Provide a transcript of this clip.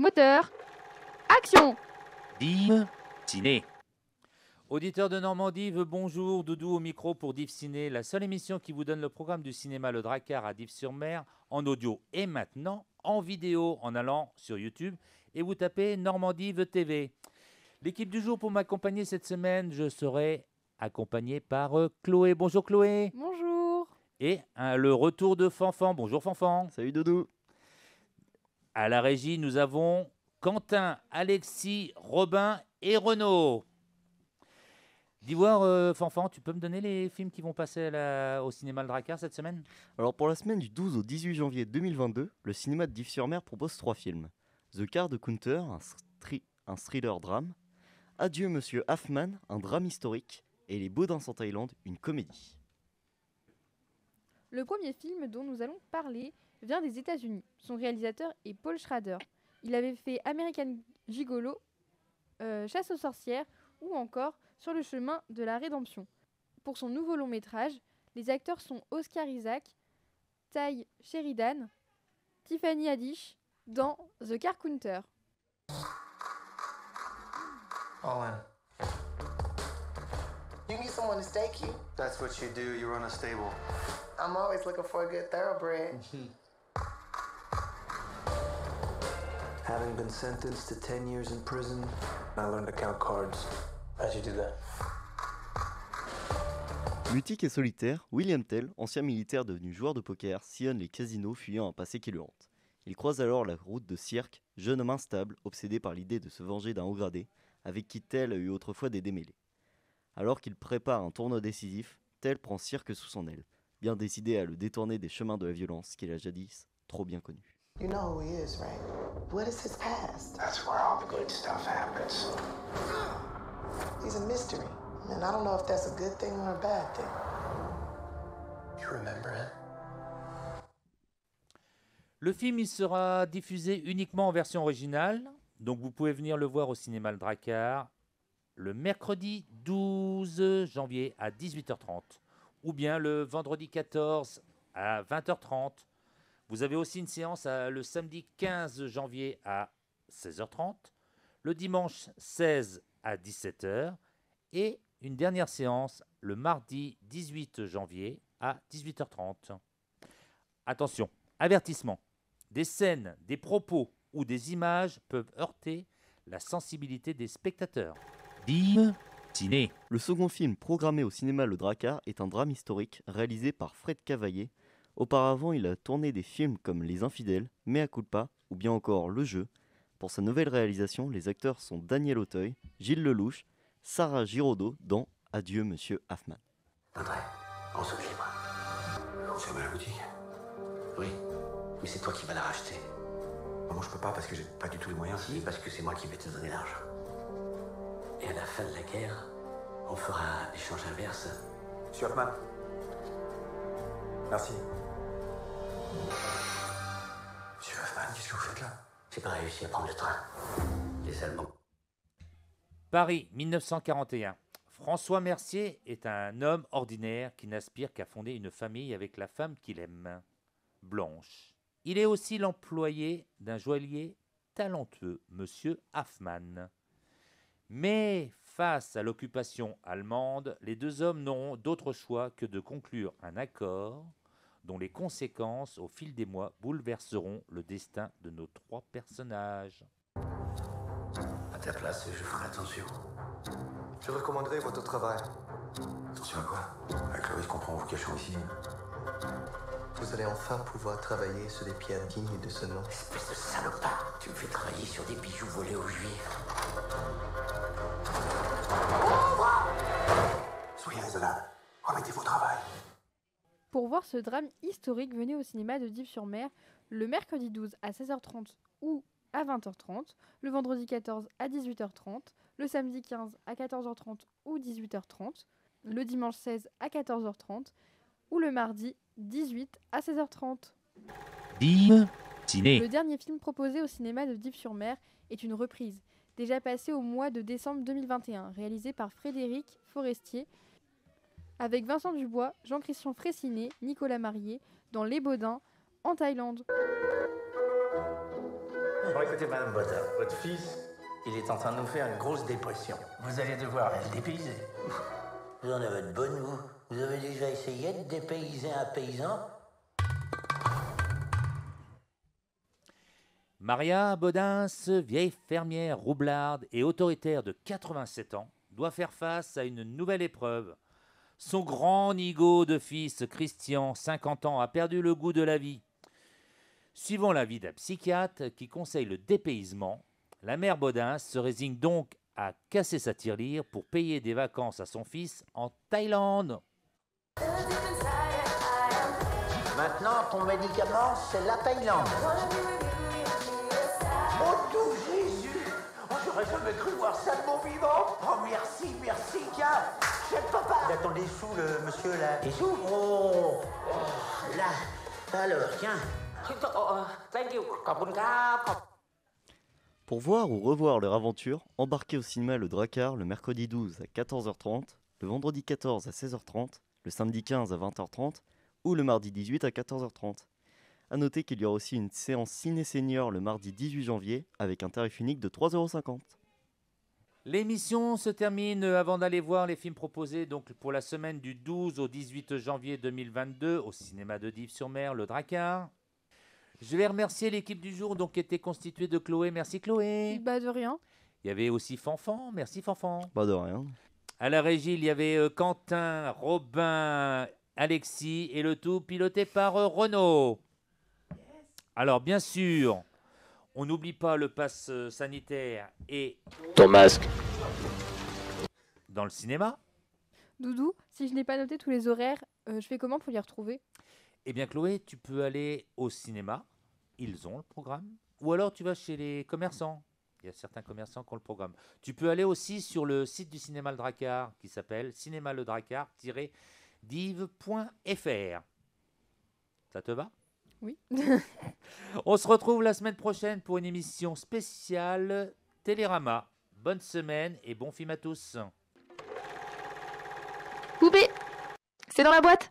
Moteur. Action. Div Ciné. Auditeur de Normandie, bonjour, Doudou au micro pour Div Ciné, la seule émission qui vous donne le programme du cinéma Le Drakkar à Dives-sur-Mer en audio et maintenant en vidéo en allant sur YouTube et vous tapez Normandie TV. L'équipe du jour pour m'accompagner cette semaine, je serai accompagné par Chloé. Bonjour Chloé. Bonjour. Et le retour de Fanfan. Bonjour Fanfan. Salut Doudou. À la régie, nous avons Quentin, Alexis, Robin et Renaud. D'Ivoire, Fanfan, tu peux me donner les films qui vont passer au cinéma Le Drakkar cette semaine? Alors pour la semaine du 12 au 18 janvier 2022, le cinéma de Dives-sur-Mer propose 3 films. The Car de Kunter, un thriller drame. Adieu Monsieur Hoffman, un drame historique. Et Les Baudins en Thaïlande, une comédie. Le premier film dont nous allons parler vient des États-Unis. Son réalisateur est Paul Schrader. Il avait fait American Gigolo, Chasse aux sorcières ou encore Sur le chemin de la rédemption. Pour son nouveau long métrage, les acteurs sont Oscar Isaac, Ty Sheridan, Tiffany Haddish dans The Car Counter. All in. You need someone to stake you. That's what you do. You run a stable. I'm always looking for a good thoroughbred. Having been sentenced to 10 years in prison, I learned to count cards. How'd you do that? Mutique et solitaire, William Tell, ancien militaire devenu joueur de poker, sillonne les casinos fuyant un passé qui le hante. Il croise alors la route de Cirque, jeune homme instable, obsédé par l'idée de se venger d'un haut gradé, avec qui Tell a eu autrefois des démêlés. Alors qu'il prépare un tournoi décisif, Tell prend Cirque sous son aile, bien décidé à le détourner des chemins de la violence qu'il a jadis trop bien connus. You know who he is, right? What is his past? That's where all the good stuff happens. He's a mystery. And I don't know if that's a good thing or a bad thing. You remember him? Le film il sera diffusé uniquement en version originale, donc vous pouvez venir le voir au cinéma Le Drakkar le mercredi 12 janvier à 18h30 ou bien le vendredi 14 à 20h30. Vous avez aussi une séance le samedi 15 janvier à 16h30, le dimanche 16 à 17h et une dernière séance le mardi 18 janvier à 18h30. Attention, avertissement, des scènes, des propos ou des images peuvent heurter la sensibilité des spectateurs. Div Ciné. Le second film programmé au cinéma Le Drakkar est un drame historique réalisé par Fred Cavaillé. Auparavant, il a tourné des films comme Les Infidèles, Mea culpa ou bien encore Le Jeu. Pour sa nouvelle réalisation, les acteurs sont Daniel Auteuil, Gilles Lelouch, Sarah Giraudot dans Adieu Monsieur Hoffman. André, on se libre. On ferme la boutique? Oui, mais c'est toi qui vas la racheter. Moi je peux pas parce que j'ai pas du tout les moyens. Si, parce que c'est moi qui vais te donner l'argent. Et à la fin de la guerre, on fera l'échange inverse. Monsieur Hoffman. Merci. Monsieur Hoffman, qu'est-ce que vous faites là? J'ai pas réussi à prendre le train. Les Allemands. Paris, 1941. François Mercier est un homme ordinaire qui n'aspire qu'à fonder une famille avec la femme qu'il aime, Blanche. Il est aussi l'employé d'un joaillier talentueux, Monsieur Hoffman. Mais face à l'occupation allemande, les deux hommes n'auront d'autre choix que de conclure un accord dont les conséquences, au fil des mois, bouleverseront le destin de nos trois personnages. À ta place, je ferai attention. Je recommanderais votre travail. Attention à quoi? Avec Chloé, je comprends, vous cachons ici. Vous allez enfin pouvoir travailler sur des pierres dignes de ce nom. Espèce de salopard, tu me fais travailler sur des bijoux volés aux juifs. Soyez raisonnable. Remettez-vous au travail. Pour voir ce drame historique, venez au cinéma de Dives-sur-Mer le mercredi 12 à 16h30 ou à 20h30, le vendredi 14 à 18h30, le samedi 15 à 14h30 ou 18h30, le dimanche 16 à 14h30 ou le mardi 18 à 16h30. Div Ciné. Le dernier film proposé au cinéma de Dives-sur-Mer est une reprise, déjà passée au mois de décembre 2021, réalisée par Frédéric Forestier, avec Vincent Dubois, Jean-Christian Fraissinet, Nicolas Marié, dans Les Baudins, en Thaïlande. Bon, écoutez, Madame Bodin, votre fils, il est en train de nous faire une grosse dépression. Vous allez devoir le dépayser. Vous en avez de bonnes, vous. Vous avez déjà essayé de dépayser un paysan? Maria Bodins, vieille fermière roublarde et autoritaire de 87 ans, doit faire face à une nouvelle épreuve. Son grand nigaud de fils, Christian, 50 ans, a perdu le goût de la vie. Suivant l'avis d'un psychiatre qui conseille le dépaysement, la mère Bodins se résigne donc à casser sa tirelire pour payer des vacances à son fils en Thaïlande. Maintenant, ton médicament, c'est la Thaïlande. Oh, tout Jésus! Oh, j'aurais jamais cru voir ça de mon vivant! Oh, merci, tiens! Chef papa! Il attend des sous, le monsieur, là. Des sous? Oh, là. Alors, tiens. Thank you. Pour voir ou revoir leur aventure, embarquez au cinéma Le Drakkar le mercredi 12 à 14h30, le vendredi 14 à 16h30, le samedi 15 à 20h30 ou le mardi 18 à 14h30. A noter qu'il y aura aussi une séance ciné senior le mardi 18 janvier avec un tarif unique de 3,50 €. L'émission se termine avant d'aller voir les films proposés donc pour la semaine du 12 au 18 janvier 2022 au cinéma de Dives-sur-Mer, Le Drakkar. Je vais remercier l'équipe du jour donc, qui était constituée de Chloé. Merci Chloé. Bah de rien. Il y avait aussi Fanfan. Merci Fanfan. Pas de rien. À la régie, il y avait Quentin, Robin, Alexis et le tout piloté par Renaud. Alors bien sûr, on n'oublie pas le pass sanitaire et ton masque dans le cinéma. Doudou, si je n'ai pas noté tous les horaires, je fais comment pour les retrouver? Eh bien Chloé, tu peux aller au cinéma, ils ont le programme, ou alors tu vas chez les commerçants. Il y a certains commerçants qui ont le programme. Tu peux aller aussi sur le site du cinéma Le Drakkar qui s'appelle cinémaledrakkar-dive.fr. Ça te va? Oui. On se retrouve la semaine prochaine pour une émission spéciale Télérama. Bonne semaine et bon film à tous. Poupée, c'est dans la boîte.